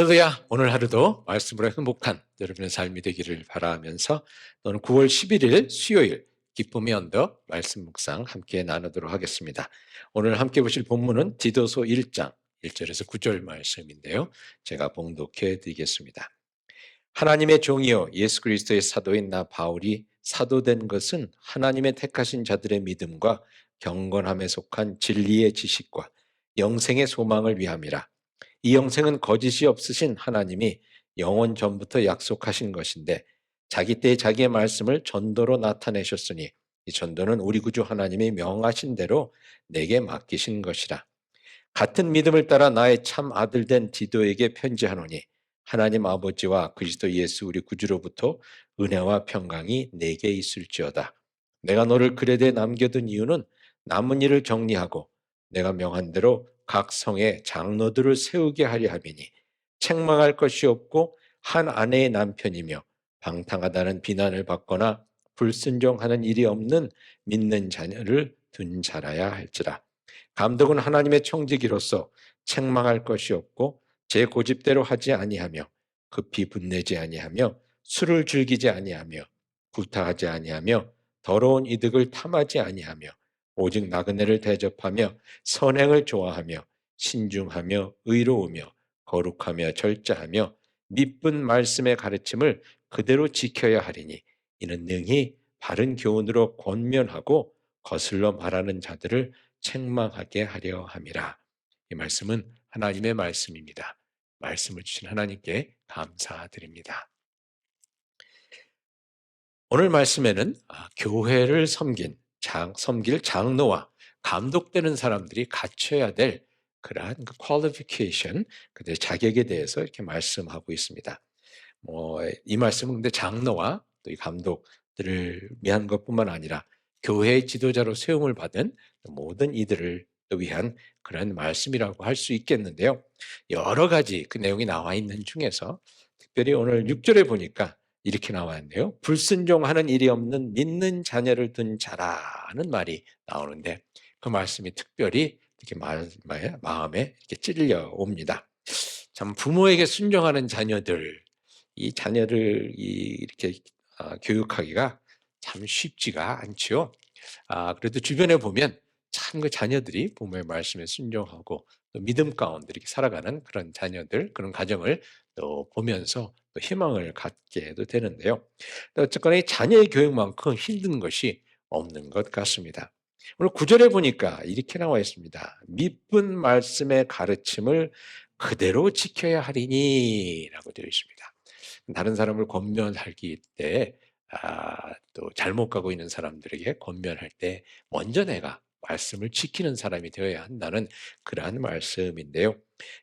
할렐루야! 오늘 하루도 말씀으로 행복한 여러분의 삶이 되기를 바라면서 오늘 9월 11일 수요일 기쁨의 언덕 말씀 묵상 함께 나누도록 하겠습니다. 오늘 함께 보실 본문은 디도서 1장 1절에서 9절 말씀인데요. 제가 봉독해 드리겠습니다. 하나님의 종이요 예수 그리스도의 사도인 나 바울이 사도된 것은 하나님의 택하신 자들의 믿음과 경건함에 속한 진리의 지식과 영생의 소망을 위함이라. 이 영생은 거짓이 없으신 하나님이 영원 전부터 약속하신 것인데 자기 때에 자기의 말씀을 전도로 나타내셨으니 이 전도는 우리 구주 하나님이 명하신 대로 내게 맡기신 것이라. 같은 믿음을 따라 나의 참 아들 된 디도에게 편지하노니 하나님 아버지와 그리스도 예수 우리 구주로부터 은혜와 평강이 내게 있을지어다. 내가 너를 그레데 남겨둔 이유는 남은 일을 정리하고 내가 명한 대로 각 성에 장로들을 세우게 하려 함이니 책망할 것이 없고 한 아내의 남편이며 방탕하다는 비난을 받거나 불순종하는 일이 없는 믿는 자녀를 둔 자라야 할지라. 감독은 하나님의 청지기로서 책망할 것이 없고 제 고집대로 하지 아니하며 급히 분내지 아니하며 술을 즐기지 아니하며 구타하지 아니하며 더러운 이득을 탐하지 아니하며 오직 나그네를 대접하며 선행을 좋아하며 신중하며 의로우며 거룩하며 절제하며 미쁜 말씀의 가르침을 그대로 지켜야 하리니 이는 능히 바른 교훈으로 권면하고 거슬러 말하는 자들을 책망하게 하려 함이라. 이 말씀은 하나님의 말씀입니다. 말씀을 주신 하나님께 감사드립니다. 오늘 말씀에는 교회를 섬길 장로와 감독되는 사람들이 갖춰야 될 그러한 퀄리피케이션, 그들의 자격에 대해서 이렇게 말씀하고 있습니다. 이 말씀은 근데 장로와 또 이 감독들을 위한 것뿐만 아니라 교회의 지도자로 세움을 받은 모든 이들을 위한 그런 말씀이라고 할 수 있겠는데요. 여러 가지 그 내용이 나와 있는 중에서 특별히 오늘 6절에 보니까 이렇게 나와 있네요. 불순종하는 일이 없는 믿는 자녀를 둔 자라는 말이 나오는데 그 말씀이 특별히 이렇게 마음에 이렇게 찔려 옵니다. 참 부모에게 순종하는 자녀들, 이 자녀를 이렇게 교육하기가 참 쉽지가 않죠. 그래도 주변에 보면 참 그 자녀들이 부모의 말씀에 순종하고 또 믿음 가운데 이렇게 살아가는 그런 자녀들, 그런 가정을 또 보면서 또 희망을 갖게도 되는데요. 어쨌거나 이 자녀의 교육만큼 힘든 것이 없는 것 같습니다. 오늘 9절에 보니까 이렇게 나와 있습니다. 미쁜 말씀의 가르침을 그대로 지켜야 하리니 라고 되어 있습니다. 다른 사람을 권면하기 때 또 잘못 가고 있는 사람들에게 권면할 때 먼저 내가 말씀을 지키는 사람이 되어야 한다는 그러한 말씀인데요.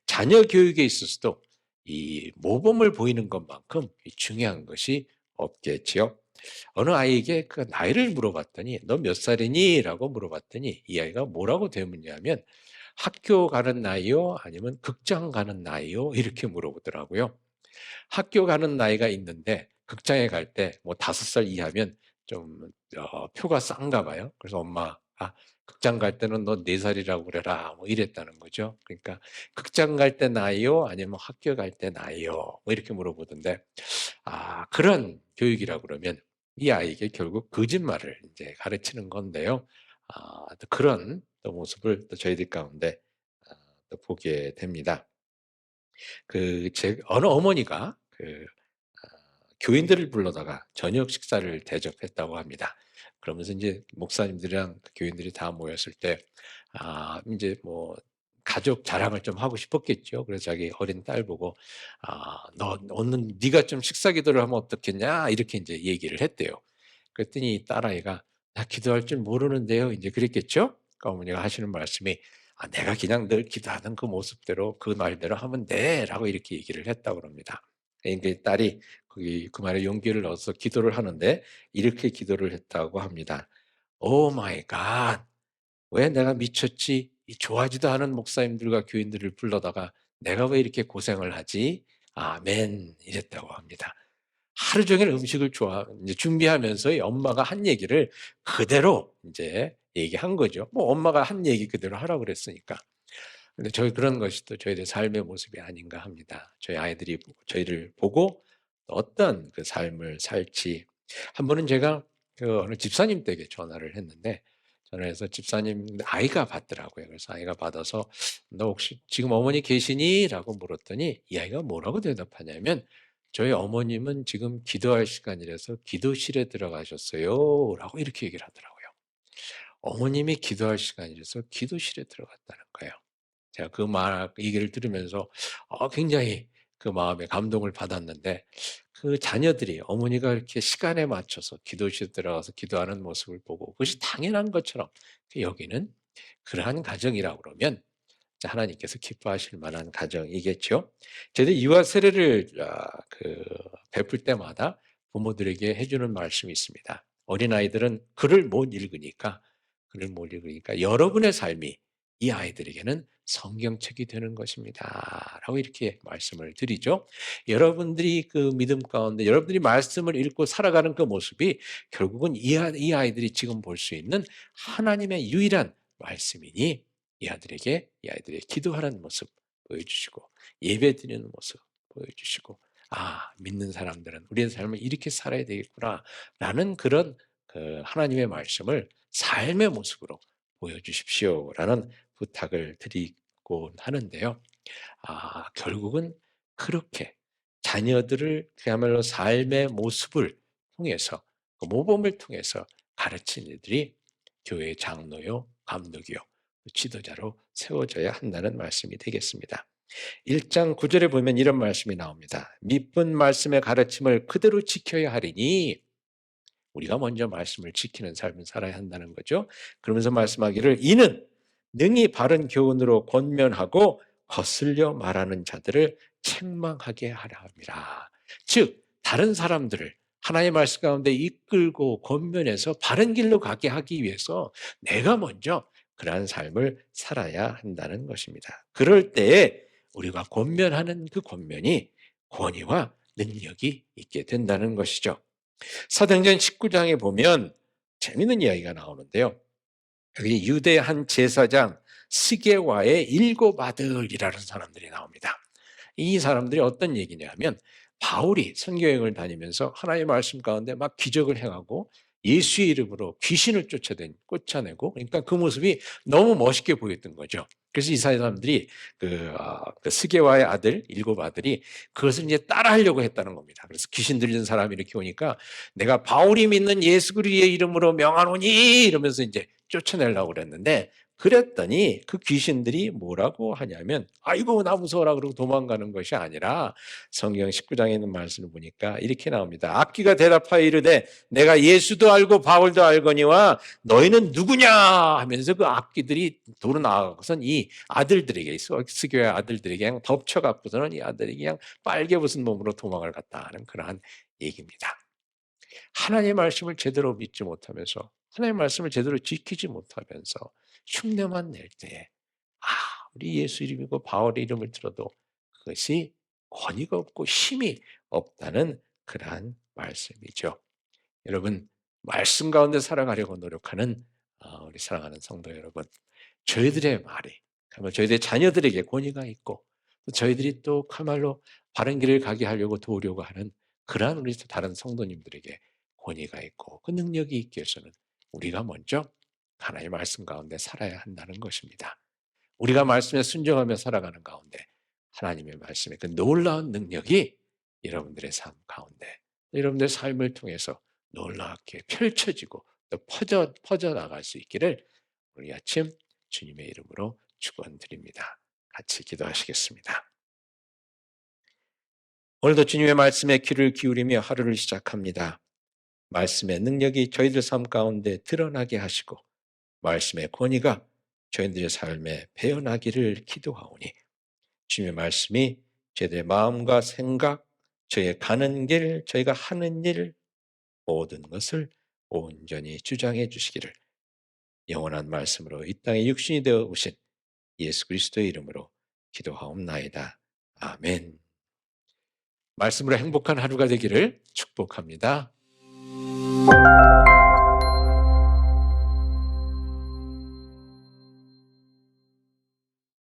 자녀 교육에 있어서도 이 모범을 보이는 것만큼 중요한 것이 없겠지요. 어느 아이에게 그 나이를 물어봤더니 너 몇 살이니? 라고 물어봤더니 이 아이가 뭐라고 대묻냐면 학교 가는 나이요? 아니면 극장 가는 나이요? 이렇게 물어보더라고요. 학교 가는 나이가 있는데 극장에 갈 때 뭐 5살 이하면 좀 표가 싼가 봐요. 그래서 엄마가 극장 갈 때는 너 4살이라고 그래라 뭐 이랬다는 거죠. 그러니까 극장 갈 때 나이요? 아니면 학교 갈 때 나이요? 뭐 이렇게 물어보던데 그런 교육이라 그러면 이 아이에게 결국 거짓말을 이제 가르치는 건데요. 또 그런 또 모습을 또 저희들 가운데 또 보게 됩니다. 어느 어머니가 교인들을 불러다가 저녁 식사를 대접했다고 합니다. 그러면서 이제 목사님들이랑 교인들이 다 모였을 때, 이제 뭐, 가족 자랑을 좀 하고 싶었겠죠. 그래서 자기 어린 딸 보고, 너, 오늘 네가 좀 식사 기도를 하면 어떻겠냐? 이렇게 이제 얘기를 했대요. 그랬더니 딸아이가, 나 기도할 줄 모르는데요. 이제 그랬겠죠? 그 어머니가 하시는 말씀이, 내가 그냥 늘 기도하는 그 모습대로 그 말대로 하면 돼. 라고 이렇게 얘기를 했다고 합니다. 그러니까 딸이 그 말에 용기를 얻어서 기도를 하는데 이렇게 기도를 했다고 합니다. 오 마이 갓. 왜 내가 미쳤지? 이 좋아하지도 않은 목사님들과 교인들을 불러다가 내가 왜 이렇게 고생을 하지? 아멘. 이랬다고 합니다. 하루 종일 음식을 이제 준비하면서 엄마가 한 얘기를 그대로 이제 얘기한 거죠. 뭐 엄마가 한 얘기 그대로 하라고 그랬으니까. 근데 저희 그런 것이 또 저희들의 삶의 모습이 아닌가 합니다. 저희 아이들이 저희를 보고 어떤 그 삶을 살지. 한 번은 제가 그 어느 집사님 댁에 전화를 했는데 전화해서 집사님 아이가 받더라고요. 그래서 아이가 받아서 "너 혹시 지금 어머니 계시니?" 라고 물었더니 이 아이가 뭐라고 대답하냐면 "저희 어머님은 지금 기도할 시간이라서 기도실에 들어가셨어요." 라고 이렇게 얘기를 하더라고요. 어머님이 기도할 시간이라서 기도실에 들어갔다는 거예요. 제가 그 얘기를 들으면서 굉장히 그 마음에 감동을 받았는데 그 자녀들이 어머니가 이렇게 시간에 맞춰서 기도실에 들어가서 기도하는 모습을 보고 그것이 당연한 것처럼 여기는 그러한 가정이라고 그러면 하나님께서 기뻐하실 만한 가정이겠죠. 저희들이 유아 세례를 베풀 때마다 부모들에게 해주는 말씀이 있습니다. 어린아이들은 글을 못 읽으니까 여러분의 삶이 이 아이들에게는 성경책이 되는 것입니다. 라고 이렇게 말씀을 드리죠. 여러분들이 그 믿음 가운데 여러분들이 말씀을 읽고 살아가는 그 모습이 결국은 이 아이들이 지금 볼 수 있는 하나님의 유일한 말씀이니 이 아이들의 기도하는 모습 보여주시고 예배드리는 모습 보여주시고 믿는 사람들은 우리의 삶을 이렇게 살아야 되겠구나라는 그런 그 하나님의 말씀을 삶의 모습으로 보여주십시오라는 부탁을 드리곤 하는데요. 결국은 그렇게 자녀들을 그야말로 삶의 모습을 통해서 그 모범을 통해서 가르치는 이들이 교회의 장로요, 감독이요, 지도자로 세워져야 한다는 말씀이 되겠습니다. 1장 9절에 보면 이런 말씀이 나옵니다. 믿은 말씀의 가르침을 그대로 지켜야 하리니 우리가 먼저 말씀을 지키는 삶을 살아야 한다는 거죠. 그러면서 말씀하기를 이는 능히 바른 교훈으로 권면하고 거슬려 말하는 자들을 책망하게 하라 함이라. 즉 다른 사람들을 하나님의 말씀 가운데 이끌고 권면해서 바른 길로 가게 하기 위해서 내가 먼저 그러한 삶을 살아야 한다는 것입니다. 그럴 때에 우리가 권면하는 그 권면이 권위와 능력이 있게 된다는 것이죠. 사도행전 19장에 보면 재미있는 이야기가 나오는데요. 여기 유대 한 제사장 스게와의 7 아들이라는 사람들이 나옵니다. 이 사람들이 어떤 얘기냐면 바울이 선교여행을 다니면서 하나님의 말씀 가운데 막 기적을 행하고 예수의 이름으로 귀신을 쫓아내고 그러니까 그 모습이 너무 멋있게 보였던 거죠. 그래서 이 사람들이 그 스게와의 아들 7 아들이 그것을 이제 따라하려고 했다는 겁니다. 그래서 귀신 들린 사람이 이렇게 오니까 내가 바울이 믿는 예수 그리스도의 이름으로 명하노니 이러면서 이제 쫓아내려고 그랬는데 그랬더니 그 귀신들이 뭐라고 하냐면 아이고 나 무서워라 그러고 도망가는 것이 아니라 성경 19장에 있는 말씀을 보니까 이렇게 나옵니다. 악귀가 대답하여 이르되 내가 예수도 알고 바울도 알거니와 너희는 누구냐 하면서 그 악귀들이 도로 나가고선 이 아들들에게 스교의 아들들에게 그냥 덮쳐갖고서는 이 아들이 그냥 빨개 벗은 몸으로 도망을 갔다 하는 그러한 얘기입니다. 하나님의 말씀을 제대로 믿지 못하면서 하나님의 말씀을 제대로 지키지 못하면서 흉내만 낼 때에 우리 예수 이름이고 바울의 이름을 들어도 그것이 권위가 없고 힘이 없다는 그러한 말씀이죠. 여러분 말씀 가운데 살아가려고 노력하는 우리 사랑하는 성도 여러분 저희들의 말이 저희들의 자녀들에게 권위가 있고 저희들이 또 그야말로 바른 길을 가게 하려고 도우려고 하는 그러한 우리 다른 성도님들에게 권위가 있고 그 능력이 있기 위해서는 우리가 먼저 하나님의 말씀 가운데 살아야 한다는 것입니다. 우리가 말씀에 순종하며 살아가는 가운데 하나님의 말씀의 그 놀라운 능력이 여러분들의 삶 가운데 여러분들의 삶을 통해서 놀랍게 펼쳐지고 또 퍼져나갈 수 있기를 우리 아침 주님의 이름으로 축원드립니다. 같이 기도하시겠습니다. 오늘도 주님의 말씀에 귀를 기울이며 하루를 시작합니다. 말씀의 능력이 저희들 삶 가운데 드러나게 하시고 말씀의 권위가 저희들의 삶에 배어나기를 기도하오니 주님의 말씀이 저희들의 마음과 생각, 저희의 가는 길, 저희가 하는 일 모든 것을 온전히 주장해 주시기를 영원한 말씀으로 이 땅에 육신이 되어 오신 예수 그리스도의 이름으로 기도하옵나이다. 아멘. 말씀으로 행복한 하루가 되기를 축복합니다.